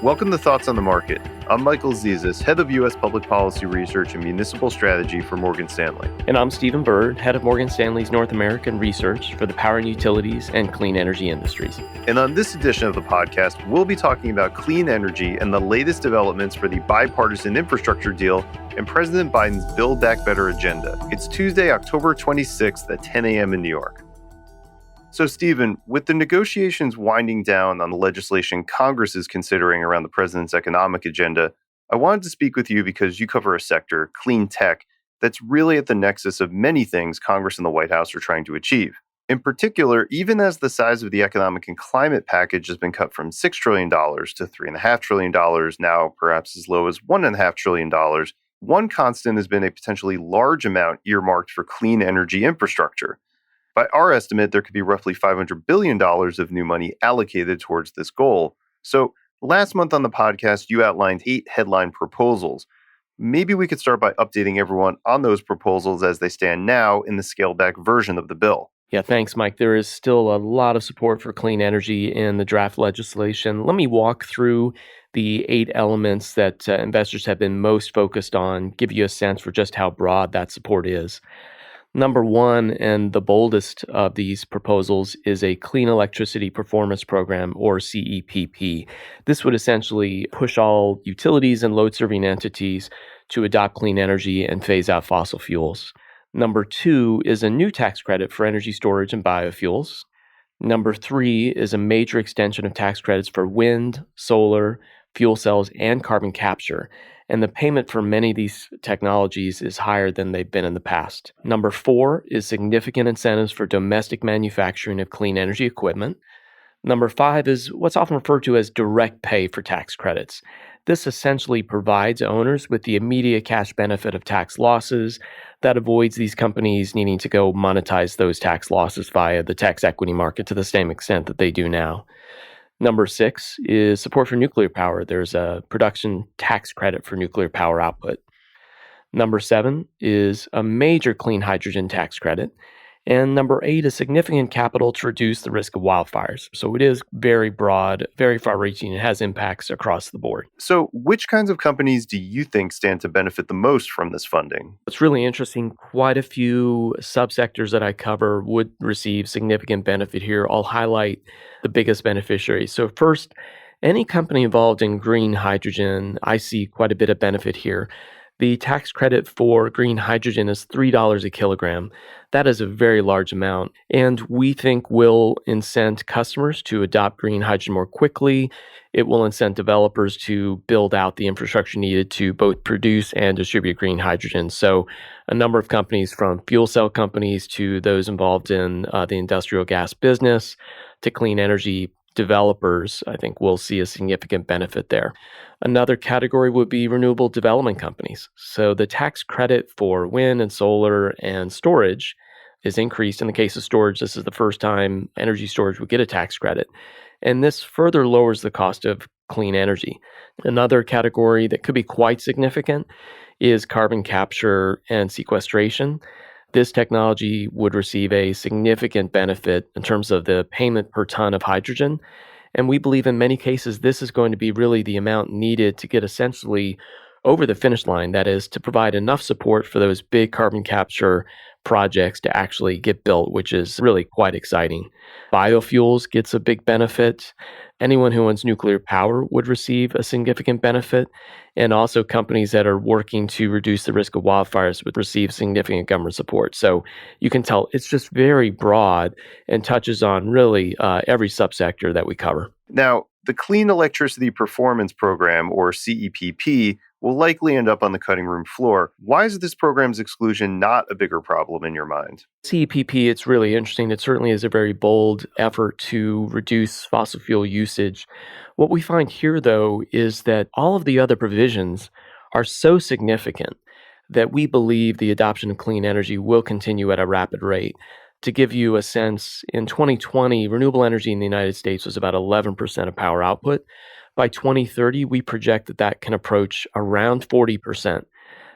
Welcome to Thoughts on the Market. I'm Michael Zezas, Head of U.S. Public Policy Research and Municipal Strategy for Morgan Stanley. And I'm Stephen Bird, Head of Morgan Stanley's North American Research for the power and utilities and clean energy industries. And on this edition of the podcast, we'll be talking about clean energy and the latest developments for the bipartisan infrastructure deal and President Biden's Build Back Better agenda. It's Tuesday, October 26th at 10 a.m. in New York. So, Stephen, with the negotiations winding down on the legislation Congress is considering around the president's economic agenda, I wanted to speak with you because you cover a sector, clean tech, that's really at the nexus of many things Congress and the White House are trying to achieve. In particular, even as the size of the economic and climate package has been cut from $6 trillion to $3.5 trillion, now perhaps as low as $1.5 trillion, one constant has been a potentially large amount earmarked for clean energy infrastructure. By our estimate, there could be roughly $500 billion of new money allocated towards this goal. So last month on the podcast, you outlined 8 headline proposals. Maybe we could start by updating everyone on those proposals as they stand now in the scaled-back version of the bill. Yeah, thanks, Mike. There is still a lot of support for clean energy in the draft legislation. Let me walk through the 8 elements that investors have been most focused on, give you a sense for just how broad that support is. Number one, and the boldest of these proposals, is a Clean Electricity Performance Program, or CEPP. This would essentially push all utilities and load-serving entities to adopt clean energy and phase out fossil fuels. Number 2 is a new tax credit for energy storage and biofuels. Number 3 is a major extension of tax credits for wind, solar, fuel cells, and carbon capture. And the payment for many of these technologies is higher than they've been in the past. Number 4 is significant incentives for domestic manufacturing of clean energy equipment. Number 5 is what's often referred to as direct pay for tax credits. This essentially provides owners with the immediate cash benefit of tax losses that avoids these companies needing to go monetize those tax losses via the tax equity market to the same extent that they do now. Number 6 is support for nuclear power. There's a production tax credit for nuclear power output. Number 7 is a major clean hydrogen tax credit. And number 8 is significant capital to reduce the risk of wildfires. So it is very broad, very far-reaching, and has impacts across the board. So which kinds of companies do you think stand to benefit the most from this funding? It's really interesting. Quite a few subsectors that I cover would receive significant benefit here. I'll highlight the biggest beneficiaries. So first, any company involved in green hydrogen, I see quite a bit of benefit here. The tax credit for green hydrogen is $3 a kilogram. That is a very large amount, and we think will incent customers to adopt green hydrogen more quickly. It will incent developers to build out the infrastructure needed to both produce and distribute green hydrogen. So a number of companies, from fuel cell companies to those involved in the industrial gas business to clean energy developers, I think we'll see a significant benefit there. Another category would be renewable development companies. So the tax credit for wind and solar and storage is increased. In the case of storage, this is the first time energy storage would get a tax credit. And this further lowers the cost of clean energy. Another category that could be quite significant is carbon capture and sequestration. This technology would receive a significant benefit in terms of the payment per ton of hydrogen. And we believe in many cases this is going to be really the amount needed to get essentially over the finish line. That is, to provide enough support for those big carbon capture projects to actually get built, which is really quite exciting. Biofuels gets a big benefit. Anyone who owns nuclear power would receive a significant benefit. And also companies that are working to reduce the risk of wildfires would receive significant government support. So you can tell it's just very broad and touches on really every subsector that we cover. Now, the Clean Electricity Performance Program, or CEPP, will likely end up on the cutting room floor. Why is this program's exclusion not a bigger problem in your mind? CEPP, it's really interesting. It certainly is a very bold effort to reduce fossil fuel usage. What we find here, though, is that all of the other provisions are so significant that we believe the adoption of clean energy will continue at a rapid rate. To give you a sense, in 2020, renewable energy in the United States was about 11% of power output. By 2030, we project that that can approach around 40%.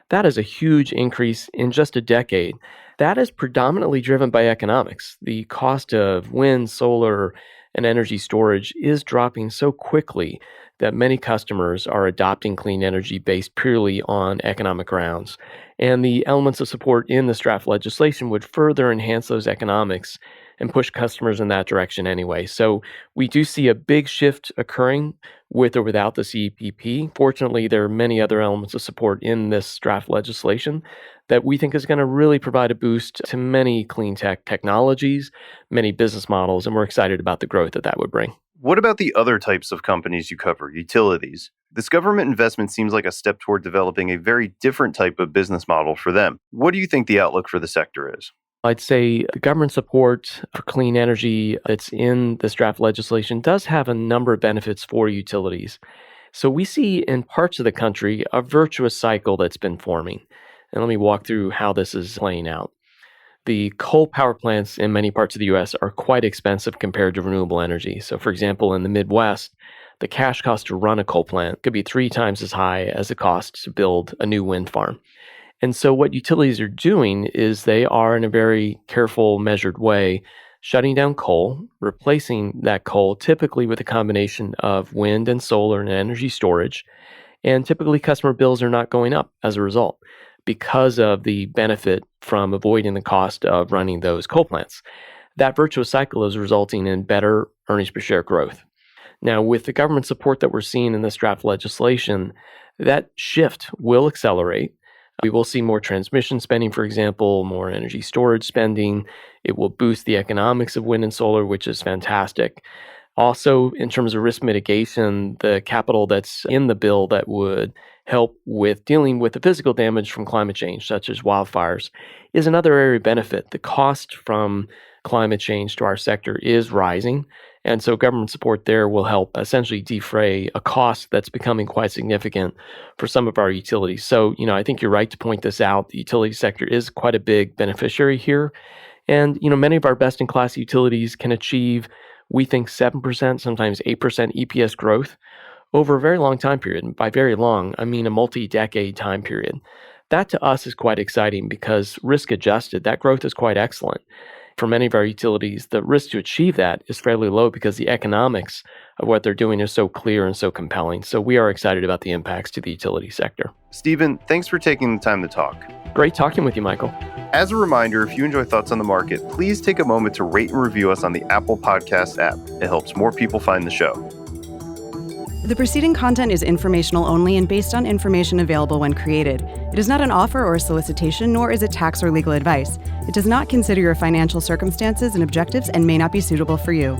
That is a huge increase in just a decade. That is predominantly driven by economics. The cost of wind, solar, and energy storage is dropping so quickly that many customers are adopting clean energy based purely on economic grounds. And the elements of support in this draft legislation would further enhance those economics and push customers in that direction anyway. So we do see a big shift occurring with or without the CEPP. Fortunately, there are many other elements of support in this draft legislation that we think is going to really provide a boost to many clean tech technologies, many business models, and we're excited about the growth that would bring. What about the other types of companies you cover, utilities? This government investment seems like a step toward developing a very different type of business model for them. What do you think the outlook for the sector is? I'd say the government support for clean energy that's in this draft legislation does have a number of benefits for utilities. So we see in parts of the country a virtuous cycle that's been forming. And let me walk through how this is playing out. The coal power plants in many parts of the U.S. are quite expensive compared to renewable energy. So, for example, in the Midwest, the cash cost to run a coal plant could be 3 times as high as the cost to build a new wind farm. And so what utilities are doing is they are, in a very careful, measured way, shutting down coal, replacing that coal typically with a combination of wind and solar and energy storage. And typically customer bills are not going up as a result because of the benefit from avoiding the cost of running those coal plants. That virtuous cycle is resulting in better earnings per share growth. Now, with the government support that we're seeing in this draft legislation, that shift will accelerate. We will see more transmission spending, for example, more energy storage spending. It will boost the economics of wind and solar, which is fantastic. Also, in terms of risk mitigation, the capital that's in the bill that would help with dealing with the physical damage from climate change, such as wildfires, is another area of benefit. The cost from climate change to our sector is rising. And so government support there will help essentially defray a cost that's becoming quite significant for some of our utilities. So, I think you're right to point this out. The utility sector is quite a big beneficiary here. And, many of our best-in-class utilities can achieve, we think, 7%, sometimes 8% EPS growth over a very long time period. And by very long, I mean a multi-decade time period. That to us is quite exciting because risk-adjusted, that growth is quite excellent. For many of our utilities, the risk to achieve that is fairly low because the economics of what they're doing is so clear and so compelling. So we are excited about the impacts to the utility sector. Stephen, thanks for taking the time to talk. Great talking with you, Michael. As a reminder, if you enjoy Thoughts on the Market, please take a moment to rate and review us on the Apple Podcasts app. It helps more people find the show. The preceding content is informational only and based on information available when created. It is not an offer or a solicitation, nor is it tax or legal advice. It does not consider your financial circumstances and objectives and may not be suitable for you.